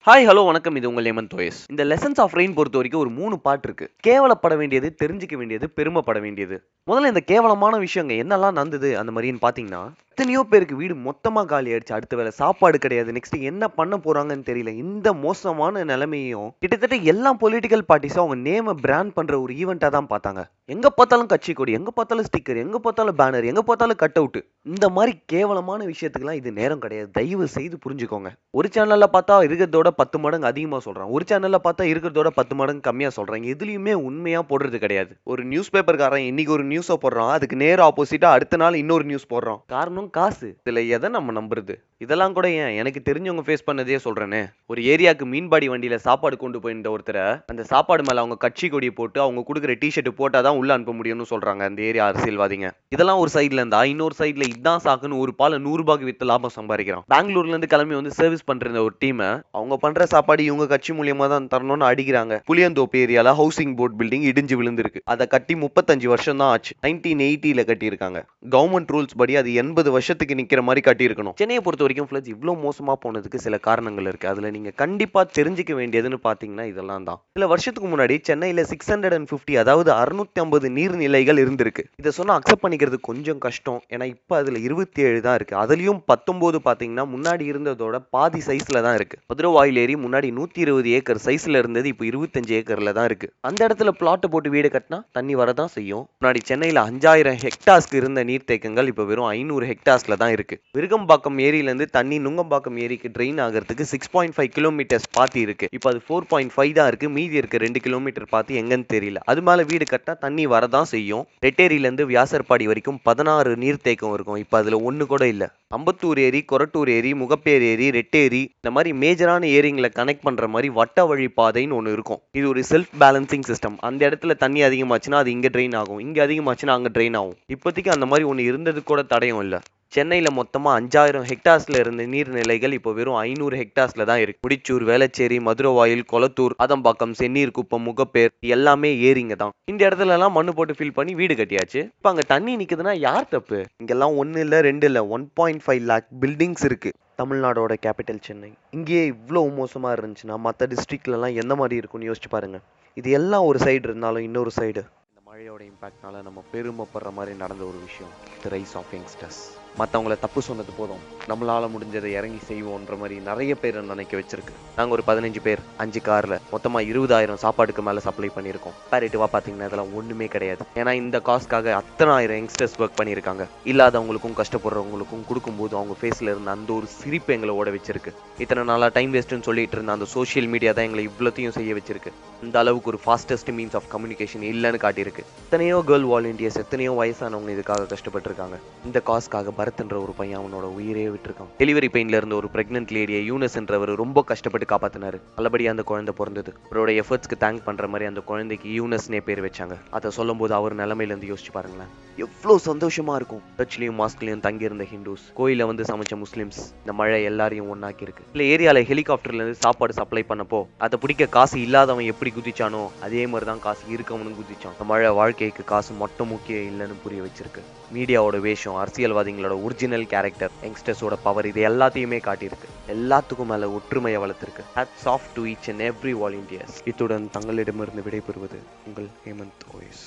Hi hello வணக்கம். இது உங்கள் ஹேமந்த் ஓஎஸ். இந்த லெசன்ஸ் ஆஃப் ரெயின் பொறுத்த வரைக்கும் ஒரு 3 பார்ட் இருக்கு. கேவலப்பட வேண்டியது, தெரிஞ்சுக்க வேண்டியது, பெருமைப்பட வேண்டியது. முதல்ல இந்த கேவலமான விஷயங்க என்னெல்லாம் நடந்தது அந்த மாதிரின்னு பார்த்தீங்கன்னா, எத்தனையோ பேருக்கு வீடு மொத்தமா காலி ஆயிடுச்சு. அடுத்த வேளை சாப்பாடு கிடையாது. நெக்ஸ்ட் என்ன பண்ண போறாங்கன்னு தெரியல. இந்த மோசமான நிலைமையும் கிட்டத்தட்ட எல்லா பொலிட்டிக்கல் பார்ட்டிஸும் அவங்க நேம பிராண்ட் பண்ற ஒரு ஈவெண்டா தான் பார்த்தாங்க. எங்க பார்த்தாலும் கட்சி கொடி, எங்க பார்த்தாலும் ஸ்டிக்கர், எங்க பார்த்தாலும் பேனர், எங்க பார்த்தாலும் கட் அவுட். இந்த மாதிரி கேவலமான விஷயத்துக்குலாம் இது நேரம் கிடையாது. தயவு செய்து புரிஞ்சுக்கோங்க. ஒரு சேனல்ல பார்த்தா இருக்கிறதோட 10 மடங்கு அதிகமா சொல்றான். ஒரு சேனல்ல பார்த்தா இருக்கிறதோட 10 மடங்கு கம்மியா சொல்றாங்க. எதுலயுமே உண்மையா போடுறது கிடையாது. ஒரு நியூஸ் பேப்பர்காரன் இன்னைக்கு ஒரு நியூஸை போடுறான், அதுக்கு நேர் ஆப்போசிட்டா அடுத்த நாள் இன்னொரு நியூஸ் போடுறான். காரணம் காசு. இதுல எதை நம்ம நம்புறது? இதெல்லாம் கூட ஏன் எனக்கு தெரிஞ்சவங்க ஃபேஸ் பண்ணதே சொல்றேனே. ஒரு ஏரியாக்கு மீன்பாடி வண்டியில சாப்பாடு கொண்டு போயிருந்த ஒருத்தரை அந்த சாப்பாடு மேல அவங்க கட்சி கொடியை போட்டு அவங்க கொடுக்குற டிஷர்ட் போட்டாதான் உள்ள அனுப்ப முடியும்னு சொல்றாங்க அந்த ஏரியா அரசியல்வாதிங்க. இதெல்லாம் ஒரு சைட்ல இருந்தா இன்னொரு சைட்ல இதான் சாக்குன்னு ஒரு பால 100 ரூபாய்க்கு வித்து லாபம் சம்பாதிக்கிறான். பெங்களூர்ல இருந்து கிளம்பி வந்து சர்வீஸ் பண்ற ஒரு டீம் அவங்க பண்ற சாப்பாடு இவங்க கட்சி மூலியமா தான் தரணும்னு அடிக்கிறாங்க. புளியந்தோப்பு ஏரியால ஹவுசிங் போர்ட் பில்டிங் இடிஞ்சு விழுந்திருக்கு. அதை கட்டி 35 வருஷம் தான் ஆச்சு. 1980ல கட்டி இருக்காங்க. கவர்மெண்ட் ரூல்ஸ் படி அது 80 வருஷத்துக்கு நிக்கிற மாதிரி கட்டி இருக்கணும். சென்னையை பொறுத்த வரைக்கும் ஃப்ளட்ஸ் இவ்வளவு மோசமா போனதுக்கு சில காரணங்கள் இருக்கு. அதுல நீங்க கண்டிப்பா தெரிஞ்சுக்க வேண்டியதுன்னு பாத்தீங்கன்னா இதெல்லாம் தான். சில வருஷத்துக்கு முன்னாடி சென்னையில 650 அதாவது 650 நீர்நிலைகள் இருந்திருக்கு. இதை சொன்னா அக்செப்ட் பண்ணிக்கிறது கொஞ்சம் கஷ்டம். ஏன்னா இப்ப அதுல 27 தான் இருக்கு. அதுலயும் 19 பாத்தீங்கன்னா முன்னாடி இருந்ததோட பாதி சைஸ்ல தான் இருக்கு. மதுரவாயில் ஏரி முன்னாடி 120 ஏக்கர் சைஸ்ல இருந்தது இப்ப 25 ஏக்கர்ல தான் இருக்கு. அந்த இடத்துல பிளாட் போட்டு வீடு கட்டினா தண்ணி வரதான் செய்யும். முன்னாடி சென்னையில 5000 ஹெக்டார்ஸ்க்கு இருந்த நீர்த்தேக்கங்கள் இப்ப வெறும் 500 ஹெக்டார்ஸ்ல தான் இருக்கு. விருகம்பாக்கம் ஏரியில இருந்து தண்ணி நுங்கம்பாக்கம் ஏரிக்கு ட்ரெயின் ஆகிறதுக்கு 6.5 கிலோமீட்டர்ஸ் பாத்தி இருக்கு. இப்ப அது 4.5 தான் இருக்கு. மீதி இருக்க 2 கிலோமீட்டர் பாத்தி எங்கன்னு தெரியல. அது மேல வீடு கட்டினா தண்ணி வரதான் செய்யும். ரெட்டேரியில இருந்து வியாசர்பாடி வரைக்கும் 16 நீர்த்தேக்கம் இருக்கும். இப்ப அதுல ஒண்ணு கூட இல்ல. அம்பத்தூர் ஏரி, கொரட்டூர் ஏரி, முகப்பேர் ஏரி, ரெட்டேரி இந்த மாதிரி மேஜரான ஏரிங்களை கனெக்ட் பண்ற மாதிரி வட்ட வழி பாதைன்னு ஒண்ணு இருக்கும். இது ஒரு செல்ஃப் பேலன்சிங் சிஸ்டம். அந்த இடத்துல தண்ணி அதிகமாச்சுன்னா அது இங்க ட்ரெயின் ஆகும், இங்க அதிகமாச்சுன்னா அங்க ட்ரெயின் ஆகும். இப்போதைக்கு அந்த மாதிரி ஒண்ணு இருந்தது கூட தடையும் இல்ல. சென்னையில மொத்தமா 5000 ஹெக்டார்ஸ்ல இருந்த நீர்நிலைகள் இப்போ வெறும் 500 ஹெக்டார்ஸ்ல தான் இருக்கு. முடிச்சூர், வேளச்சேரி, மதுரவாயில், கொளத்தூர், ஆதம்பாக்கம், செந்நீர் குப்பம், முகப்பேர் எல்லாமே ஏரிங்க தான். இந்த இடத்துல எல்லாம் மண்ணு போட்டு ஃபில் பண்ணி வீடு கட்டியாச்சு. இப்ப அங்க தண்ணி நிக்குதுன்னா யார் தப்பு? இங்கெல்லாம் 1 இல்ல 2 இல்ல 1.5 லேக் பில்டிங்ஸ் இருக்கு. தமிழ்நாடோட கேபிட்டல் சென்னை. இங்கேயே இவ்வளவு மோசமா இருந்துச்சுன்னா மற்ற டிஸ்ட்ரிக்ட்ல எல்லாம் எந்த மாதிரி இருக்கும்னு யோசிச்சு பாருங்க. இது எல்லாம் ஒரு சைடு இருந்தாலும் இன்னொரு சைடு இந்த மழையோட இம்பாக்ட்னால நம்ம பெருமைப்படுற மாதிரி நடந்த ஒரு விஷயம், தி ரைஸ் ஆஃப் யங்ஸ்டர்ஸ். மற்றவங்கள தப்பு சொன்னது போதும், நம்மளால முடிஞ்சதை இறங்கி செய்வோன்ற மாதிரி நிறைய பேர் நினைக்க வச்சிருக்கு. நாங்கள் ஒரு 15 பேர் 5 காரில் மொத்தமாக 20,000 சாப்பாடுக்கு மேலே சப்ளை பண்ணியிருக்கோம். கம்பேரிட்டிவாக பார்த்தீங்கன்னா இதெல்லாம் ஒன்றுமே கிடையாது. ஏன்னா இந்த காஸ்ட்காக அத்தனை ஆயிரம் யங்ஸ்டர்ஸ் ஒர்க் பண்ணியிருக்காங்க. இல்லாதவங்களுக்கும் கஷ்டப்படுறவங்களுக்கும் கொடுக்கும்போது அவங்க ஃபேஸில் இருந்த அந்த ஒரு சிரிப்பு எங்களை ஓட வச்சிருக்கு. இத்தனை நாளாக டைம் வேஸ்ட்டுன்னு சொல்லிட்டு இருந்த அந்த சோஷியல் மீடியா தான் எங்களை இவ்வளோத்தையும் செய்ய வச்சிருக்கு. இந்த அளவுக்கு ஒரு ஃபாஸ்டஸ்ட் மீன்ஸ் ஆஃப் கம்யூனிகேஷன் இல்லைன்னு காட்டியிருக்கு. எத்தனையோ கேர்ள் வாலண்டியர்ஸ், எத்தனையோ வயசானவங்க இதுக்காக கஷ்டப்பட்டிருக்காங்க. இந்த காஸ்க்காக பரத்ன்ற ஒரு பையன் அவனோட உயிரே விட்டுருக்கான். டெலிவரி பெயின்ல இருந்த ஒரு பிரெக்னன்ட் லேடியை யூனஸ் என்றவர் ரொம்ப கஷ்டப்பட்டு காப்பாத்தினாரு. நல்லபடியா அந்த குழந்தை பிறந்தது. அவரோட எஃபர்ட்ஸ்க்கு தேங்க் பண்ற மாதிரி அந்த குழந்தைக்கு யூனஸ்னே பேர் வச்சாங்க. அதை சொல்லும் போது அவர் நிலைமையில இருந்து யோசிச்சு பாருங்களேன், எவ்வளவு சந்தோஷமா இருக்கும். சர்ச்லயும் மாஸ்க்லயும் தங்கி இருந்த ஹிந்துஸ், கோயில வந்து சமைச்ச முஸ்லிம்ஸ், இந்த மழை எல்லாரையும் ஒன்னாக்கி இருக்கு. இல்ல ஏரியால ஹெலிகாப்டர்ல இருந்து சாப்பாடு சப்ளை பண்ணப்போ அதை பிடிக்க காசு இல்லாதவன் எப்படி குதிச்சானோ அதே மாதிரிதான் காசு இருக்கவனும் குதிச்சான். இந்த மழை வாழ்க்கைக்கு காசு மட்டும் முக்கியம் இல்லைன்னு புரிய வச்சிருக்கு. மீடியாவோட வேஷம், அரசியல்வாதிகளோட ஒரிஜினல் கேரக்டர், யங்ஸ்டர்ஸோட பவர், இது எல்லாத்தையுமே காட்டியிருக்கு. எல்லாத்துக்கும் மேல ஒற்றுமையை வளர்த்திருக்கு. Hats off to each and every volunteers. இத்துடன் தங்களிடமிருந்து விடைபெறுவது உங்கள் ஹேமந்த் ஓஎஸ்.